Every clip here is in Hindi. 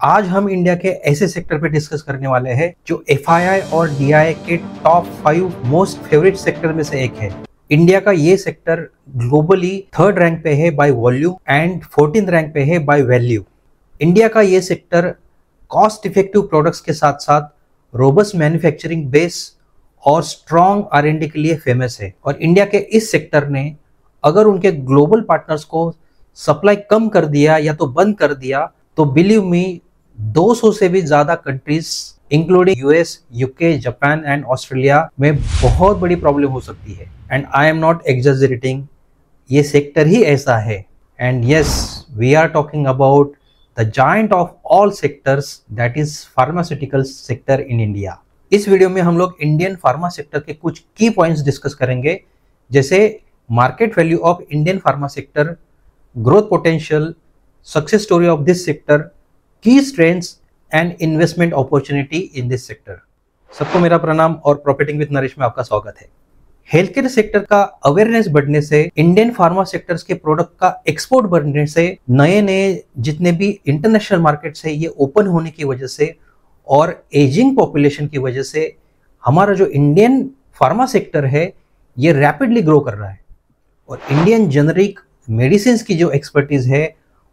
आज हम इंडिया के ऐसे सेक्टर पे डिस्कस करने वाले हैं जो एफआईआई और डीआईआई के टॉप 5 मोस्ट फेवरेट सेक्टर में से एक है। इंडिया का ये सेक्टर ग्लोबली 3rd रैंक पे है by volume and 14th rank पे है बाय वैल्यू। इंडिया का ये सेक्टर कॉस्ट इफेक्टिव प्रोडक्ट्स के साथ साथ रोबस्ट मैन्युफैक्चरिंग बेस और स्ट्रॉन्ग R&D के लिए फेमस है। और इंडिया के इस सेक्टर ने अगर उनके ग्लोबल पार्टनर्स को सप्लाई कम कर दिया या तो बंद कर दिया तो बिलीव मी 200 से भी ज्यादा countries including US, UK, Japan and Australia में बहुत बड़ी प्रॉब्लम हो सकती है। And I am not exaggerating, ये सेक्टर ही ऐसा है। And yes, we are talking about the giant of all sectors, that is pharmaceutical sector in India. इस वीडियो में हम लोग इंडियन फार्मा सेक्टर के कुछ की पॉइंट्स डिस्कस करेंगे, जैसे market value of Indian pharma sector, growth potential, success story of this sector, key strengths and investment opportunity in this sector. सबको मेरा प्रणाम और प्रॉफिटिंग विद नरेश में आपका स्वागत है। हेल्थ केयर सेक्टर का अवेयरनेस बढ़ने से, इंडियन फार्मा सेक्टर्स के प्रोडक्ट का एक्सपोर्ट बढ़ने से, नए जितने भी इंटरनेशनल मार्केट्स है ये ओपन होने की वजह से और एजिंग पॉपुलेशन की वजह से हमारा जो इंडियन फार्मा सेक्टर है ये रैपिडली ग्रो कर रहा है। और इंडियन जेनरिक मेडिसिन की जो एक्सपर्टीज है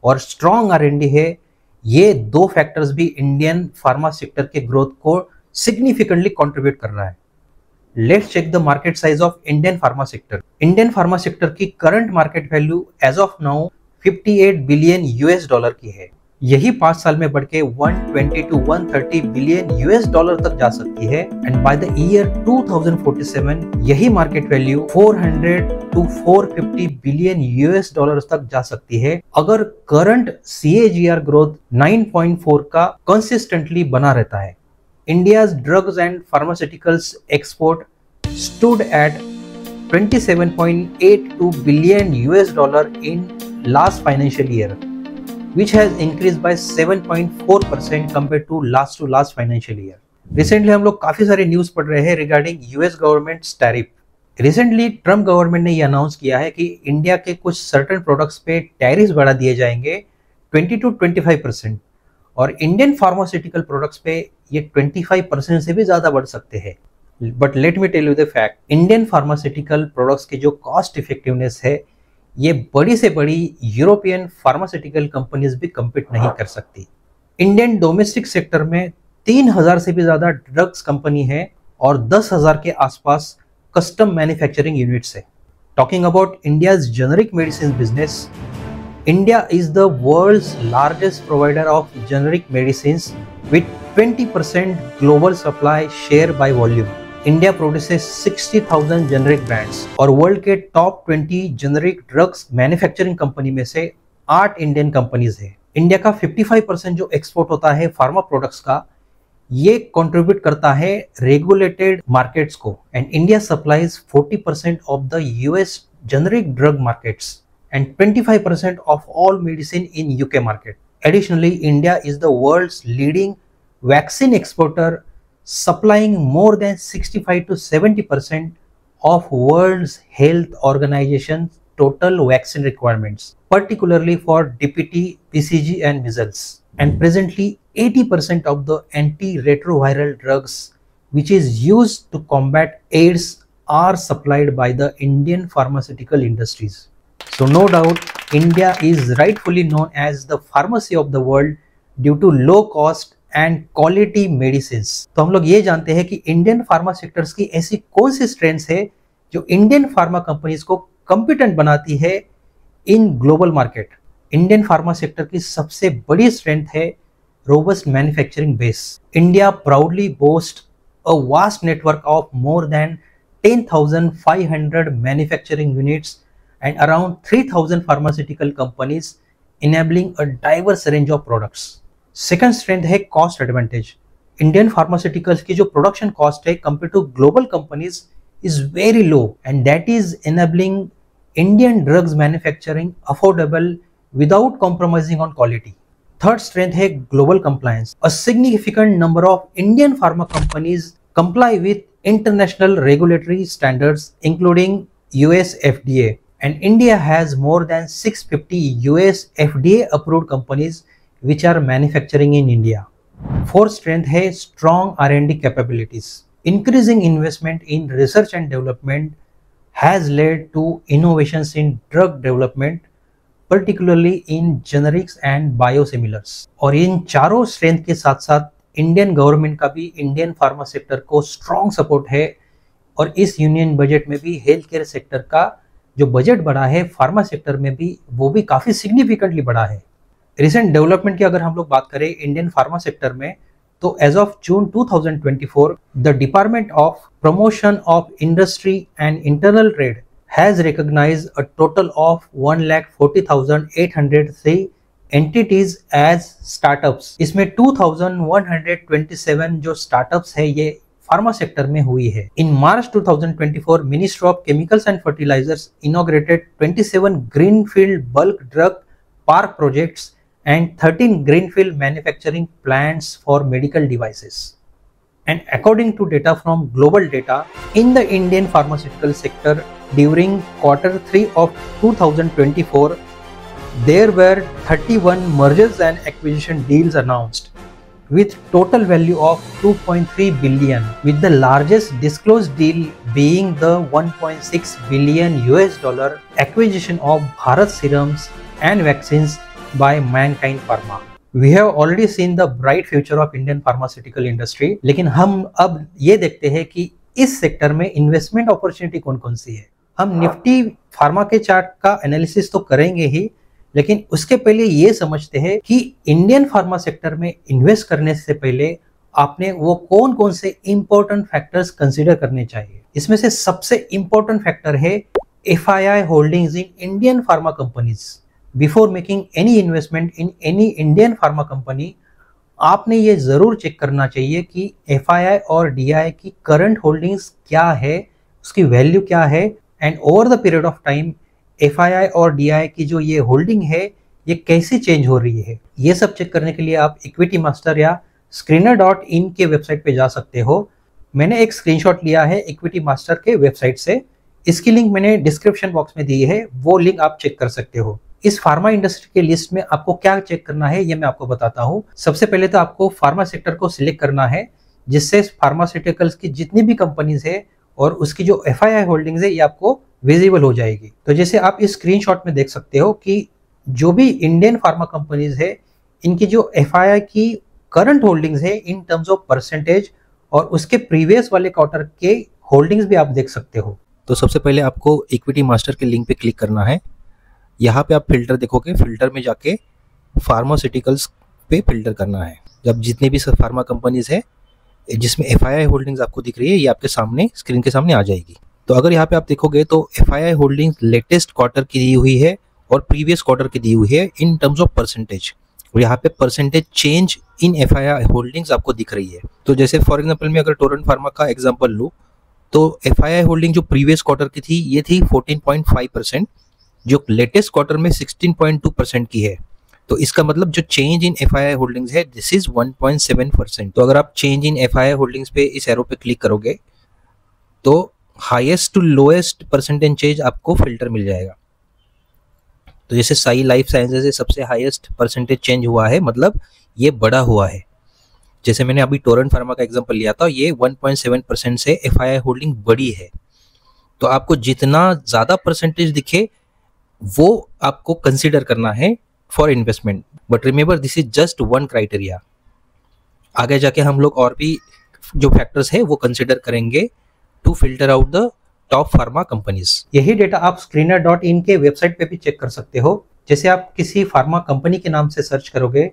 और स्ट्रॉन्ग R&D है, ये दो फैक्टर्स भी इंडियन फार्मा सेक्टर के ग्रोथ को सिग्निफिकेंटली कंट्रीब्यूट कर रहा है। Let's check the market size of Indian pharma sector. Indian pharma sector की current market value as of now 58 billion US$ की है। यही 5 साल में बढ़ के 120 to 130 बिलियन US$ तक जा सकती है। एंड बाय द ईयर 2047 यही market value 400 to 450 billion US$ तक जा सकती है, अगर करंट CAGR ग्रोथ 9.4 का कंसिस्टेंटली बना रहता है। India's drugs and pharmaceuticals export stood at 27.82 billion US$ in last financial year, which has increased by 7.4% compared to last financial year. Recently हम लोग काफी सारे न्यूज पढ़ रहे हैं regarding US government tariff. Recently Trump government ने ये अनाउंस किया है कि इंडिया के कुछ सर्टेन प्रोडक्ट्स पे टैरिफ बढ़ा दिए जाएंगे 20 to 25%, और इंडियन फार्मास्यूटिकल प्रोडक्ट्स पे ये 25% से भी ज्यादा बढ़ सकते हैं। But let me tell you the fact, Indian pharmaceutical products की जो कॉस्ट इफेक्टिवनेस है ये बड़ी से बड़ी यूरोपियन फार्मास्यूटिकल कंपनीज भी कम्पीट नहीं कर सकती। इंडियन डोमेस्टिक सेक्टर में 3000 से भी ज्यादा ड्रग्स कंपनी है और 10,000 के आसपास कस्टम मैन्युफैक्चरिंग यूनिट्स है। Talking about India's generic medicine business, India is the world's largest provider of generic medicine with 20% global supply share by volume. India produces 60,000 generic brands और वर्ल्ड के top 20 generic drugs manufacturing company में से 8 इंडियन कंपनीज है। इंडिया का 55% जो एक्सपोर्ट होता है फार्मा प्रोडक्ट्स का, ये कंट्रीब्यूट करता है रेगुलेटेड मार्केट्स को। And India supplies 40% of the US generic drug markets and 25% of all medicine in UK market. Additionally, India is the world's leading vaccine exporter, supplying more than 65 to 70% of world's health organization's total vaccine requirements, particularly for DPT, PCG and measles. And presently 80% of the antiretroviral drugs which is used to combat AIDS are supplied by the Indian pharmaceutical industries. So no doubt India is rightfully known as the pharmacy of the world due to low cost and quality medicine. तो हम लोग ये जानते हैं कि इंडियन फार्मा सेक्टर्स की ऐसी कौन सी स्ट्रेंथ्स है जो इंडियन फार्मा कंपनीज को कॉम्पिटेंट बनाती है in global market. Indian pharma sector की सबसे बड़ी स्ट्रेंथ है robust manufacturing base. India proudly boast a vast network of more than 10,500 manufacturing units and around 3,000 pharmaceutical companies, enabling a diverse range of products. Second strength है कॉस्ट एडवांटेज। इंडियन फार्मास्यूटिकल्स की जो प्रोडक्शन कॉस्ट है compare to global companies is very low, and that is enabling Indian drugs manufacturing affordable without compromising on quality. Third strength है global compliance. A significant number of Indian pharma companies comply with international regulatory standards including US FDA, and India has more than 650 US FDA approved companies which are manufacturing in India. Fourth strength है strong R&D capabilities. Increasing investment in research and development has led to innovations in drug development, particularly in generics and biosimilars. और इन चारों स्ट्रेंथ के साथ साथ इंडियन गवर्नमेंट का भी इंडियन फार्मा सेक्टर को स्ट्रॉन्ग सपोर्ट है और इस यूनियन बजट में भी हेल्थ केयर सेक्टर का जो बजट बढ़ा है फार्मा सेक्टर में भी वो भी काफ़ी सिग्निफिकेंटली बढ़ा है। रिसेंट डेवलपमेंट की अगर हम लोग बात करें इंडियन फार्मा सेक्टर में, तो as of June 2024 the department of promotion of industry and internal trade has recognized a total of 1,40,803 entities as startups. इसमें 2,127 जो स्टार्टअप्स है ये फार्मा सेक्टर में हुई है। In March 2024 ministry of chemicals and fertilizers inaugurated 27 greenfield bulk drug park projects and 13 greenfield manufacturing plants for medical devices. And according to data from Global Data, in the Indian pharmaceutical sector during Q3 of 2024, there were 31 mergers and acquisition deals announced with total value of 2.3 billion, with the largest disclosed deal being the 1.6 billion US dollar acquisition of Bharat Serums and Vaccines by Mankind Pharma. We have already seen the bright future of Indian pharmaceutical industry, लेकिन हम अब ये देखते हैं कि इस सेक्टर में इन्वेस्टमेंट अपॉर्चुनिटी कौन कौन सी है। हम निफ्टी फार्मा के चार्ट का एनालिसिस तो करेंगे ही, लेकिन उसके पहले ये समझते हैं कि इंडियन फार्मा सेक्टर में इन्वेस्ट करने से पहले आपने वो कौन कौन से इंपॉर्टेंट फैक्टर्स कंसीडर करने चाहिए। इसमें से सबसे इंपॉर्टेंट फैक्टर है FII holdings in Indian pharma companies. Before making any investment in any Indian pharma company, आपने ये जरूर चेक करना चाहिए कि FII और DI की करंट होल्डिंग्स क्या है, उसकी वैल्यू क्या है, and over the period of time FII और DI की जो ये होल्डिंग है ये कैसे चेंज हो रही है। ये सब चेक करने के लिए आप इक्विटी मास्टर या screener.in के वेबसाइट पे जा सकते हो। मैंने एक स्क्रीनशॉट लिया है इक्विटी मास्टर के वेबसाइट से, इसकी लिंक मैंने डिस्क्रिप्शन बॉक्स में दी है, वो लिंक आप चेक कर सकते हो। इस फार्मा इंडस्ट्री के लिस्ट में आपको क्या चेक करना है ये मैं आपको बताता हूँ। सबसे पहले तो आपको फार्मा सेक्टर को सिलेक्ट करना है, जिससे फार्मास्यूटिकल्स की जितनी भी कंपनीज है और उसकी जो FII होल्डिंग्स है ये आपको विजिबल हो जाएगी। तो जैसे आप इस स्क्रीनशॉट में देख सकते हो कि जो भी इंडियन फार्मा कंपनीज है इनकी जो FII की करंट होल्डिंग्स है इन टर्म्स ऑफ परसेंटेज और उसके प्रीवियस वाले क्वार्टर के होल्डिंग्स भी आप देख सकते हो। तो सबसे पहले आपको इक्विटी मास्टर के लिंक पे क्लिक करना है। यहाँ पे आप फिल्टर देखोगे, फिल्टर में जाके फार्मास्यूटिकल्स पे फिल्टर करना है। जब जितने भी फार्मा कंपनीज है जिसमें FII होल्डिंग्स आपको दिख रही है ये आपके सामने स्क्रीन के सामने आ जाएगी। तो अगर यहाँ पे आप देखोगे तो FII होल्डिंग्स लेटेस्ट क्वार्टर की दी हुई है और प्रीवियस क्वार्टर की दी हुई है इन टर्म्स ऑफ परसेंटेज, और यहाँ पे percentage change in FII holdings आपको दिख रही है। तो जैसे फॉर एग्जाम्पल मैं अगर टोरेंट फार्मा का एग्जाम्पल लूँ तो FII होल्डिंग जो प्रीवियस क्वार्टर की थी ये थी 14.5%, जो लेटेस्ट क्वार्टर में 16.2% की है। तो इसका मतलब जो चेंज इन FII होल्डिंग्स है दिस इज 1.7%। तो अगर आप चेंज इन FII होल्डिंग्स पे इस एरो पे क्लिक करोगे तो highest to lowest percentage change आपको फिल्टर मिल जाएगा। तो जैसे साई लाइफ साइंसेज से सबसे हाईएस्ट परसेंटेज चेंज हुआ है, मतलब ये बड़ा हुआ है। जैसे मैंने अभी टोरेंट फार्मा का एग्जांपल लिया था, ये 1.7% से FII होल्डिंग बड़ी है। तो आपको जितना ज़्यादा परसेंटेज दिखे वो आपको कंसीडर करना है for investment. But remember this is just one criteria. आगे जाके हम लोग और भी जो फैक्टर्स है वो कंसीडर करेंगे to filter out the top pharma companies. यही डेटा आप screener.in के वेबसाइट पे भी चेक कर सकते हो। जैसे आप किसी फार्मा कंपनी के नाम से सर्च करोगे,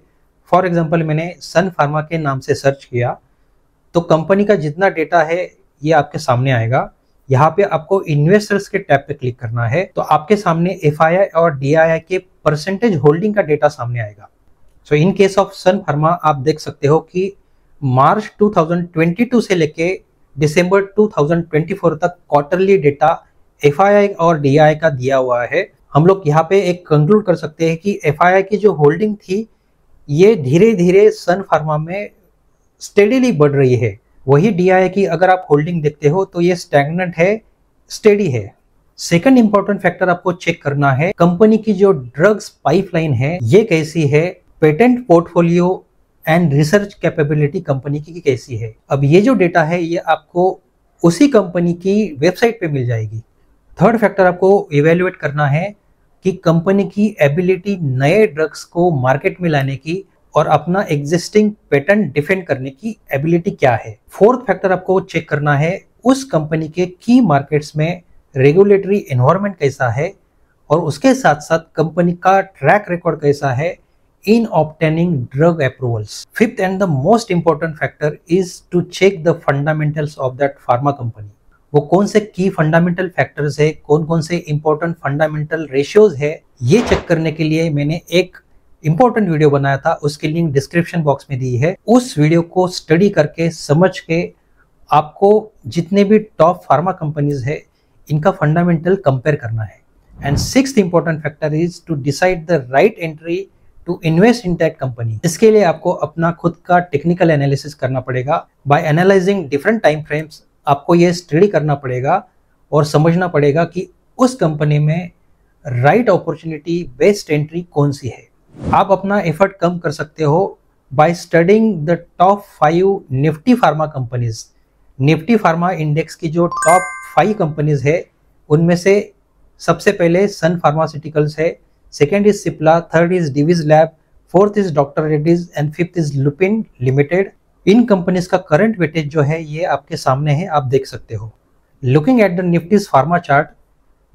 फॉर एग्जांपल मैंने सन फार्मा के नाम से सर्च किया, तो कंपनी का जितना डेटा है ये आपके सामने आएगा। यहाँ पे आपको इन्वेस्टर्स के टैब पे क्लिक करना है, तो आपके सामने FII और DII के परसेंटेज होल्डिंग का डेटा सामने आएगा। So in case of Sun Pharma आप देख सकते हो कि मार्च 2022 से लेके दिसंबर 2024 तक क्वार्टरली डेटा FII और DII का दिया हुआ है। हम लोग यहाँ पे एक कंक्लूड कर सकते हैं कि FII की जो होल्डिंग थी ये धीरे धीरे सन फार्मा में स्टेडीली बढ़ रही है। वही DII की अगर आप होल्डिंग देखते हो तो ये स्टैग्नेंट है, स्टेडी है। सेकंड इंपॉर्टेंट फैक्टर आपको चेक करना है कंपनी की जो ड्रग्स पाइपलाइन है ये कैसी है patent portfolio and research capability company की कैसी है। अब ये जो डेटा है ये आपको उसी कंपनी की वेबसाइट पे मिल जाएगी। थर्ड फैक्टर आपको इवेल्युएट करना है कि कंपनी की एबिलिटी नए ड्रग्स को मार्केट में लाने की और अपना एग्जिस्टिंग पेटेंट डिफेंड करने की एबिलिटी क्या है। फोर्थ फैक्टर आपको चेक करना है उस कंपनी के की मार्केट्स में रेगुलेटरी एनवायरनमेंट कैसा है और उसके साथ साथ कंपनी का ट्रैक रिकॉर्ड कैसा है in obtaining drug approvals. Fifth and the most important factor is to check the fundamentals of that pharma company. वो कौन से की फंडामेंटल फैक्टर्स है, कौन कौन से इंपॉर्टेंट फंडामेंटल रेशियोज है, ये चेक करने के लिए मैंने एक इंपॉर्टेंट वीडियो बनाया था, उसकी लिंक डिस्क्रिप्शन बॉक्स में दी है। उस वीडियो को स्टडी करके समझ के आपको जितने भी टॉप फार्मा कंपनीज है इनका फंडामेंटल कंपेयर करना है। And sixth important factor is to decide the right entry to invest in that company. इसके लिए आपको अपना खुद का टेक्निकल एनालिसिस करना पड़ेगा। By analyzing different time frames आपको ये स्टडी करना पड़ेगा और समझना पड़ेगा कि उस कंपनी में राइट अपॉर्चुनिटी बेस्ट एंट्री कौन सी है। आप अपना एफर्ट कम कर सकते हो by studying the top 5 Nifty pharma companies. Nifty pharma index की जो टॉप 5 कंपनीज है उनमें से सबसे पहले सन फार्मास्यूटिकल्स है, second is Cipla, third is Divi's lab, fourth is doctor Reddy's and fifth is Lupin limited. In companies का करंट वेटेज जो है ये आपके सामने है, आप देख सकते हो। Looking at the Nifty's pharma chart,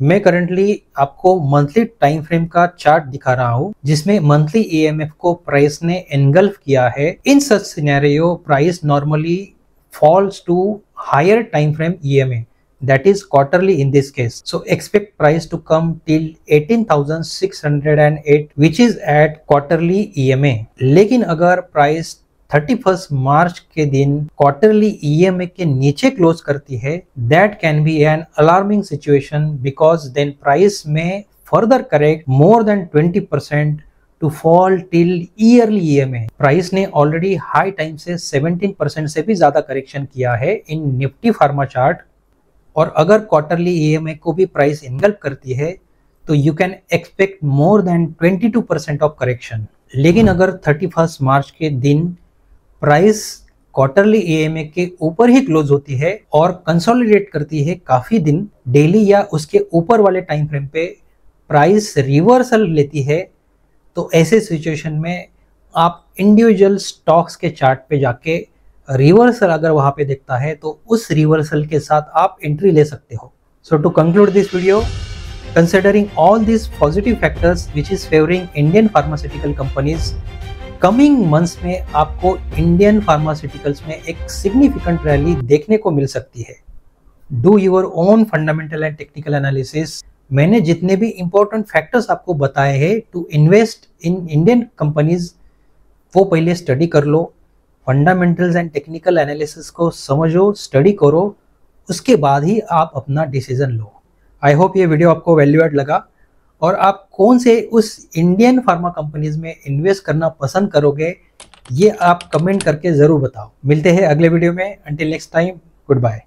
मैं करंटली आपको मंथली टाइम फ्रेम का चार्ट दिखा रहा हूँ जिसमें मंथली ईएमएफ को प्राइस ने एनगल्फ किया है। In such scenario price normally falls to higher time frame EMA, that is quarterly in this case. So expect price to come till 18,608 which is at quarterly EMA. लेकिन अगर प्राइस 31 मार्च के दिन क्वार्टरली EMA के नीचे क्लोज करती है, that can be an alarming situation because then price may further correct more than 20% to fall till yearly EMA. Price ने ऑलरेडी हाई टाइम से 17% से भी ज्यादा करेक्शन किया है इन निफ्टी फार्मा चार्ट, और अगर क्वार्टरली EMA को भी प्राइस इनगल्फ करती है तो you can expect more than 22% of correction. लेकिन अगर 31 मार्च के दिन प्राइस क्वार्टरली EMA के ऊपर ही क्लोज होती है और कंसोलिडेट करती है काफी दिन, डेली या उसके ऊपर वाले टाइम फ्रेम पे प्राइस रिवर्सल लेती है, तो ऐसे सिचुएशन में आप इंडिविजुअल स्टॉक्स के चार्ट पे जाके रिवर्सल अगर वहां पे दिखता है तो उस रिवर्सल के साथ आप एंट्री ले सकते हो। So to conclude this video, considering all this positive factors which is favouring Indian pharmaceutical companies, coming months में आपको इंडियन फार्मास्यूटिकल्स में एक सिग्निफिकेंट रैली देखने को मिल सकती है। Do your own fundamental and technical analysis. मैंने जितने भी इंपॉर्टेंट फैक्टर्स आपको बताए हैं to invest in Indian companies, वो पहले स्टडी कर लो, फंडामेंटल्स एंड टेक्निकल एनालिसिस को समझो, स्टडी करो, उसके बाद ही आप अपना डिसीजन लो। आई होप ये वीडियो आपको वैल्यू एड लगा और आप कौन से उस इंडियन फार्मा कंपनीज में इन्वेस्ट करना पसंद करोगे ये आप कमेंट करके ज़रूर बताओ। मिलते हैं अगले वीडियो में। Until next time, good bye.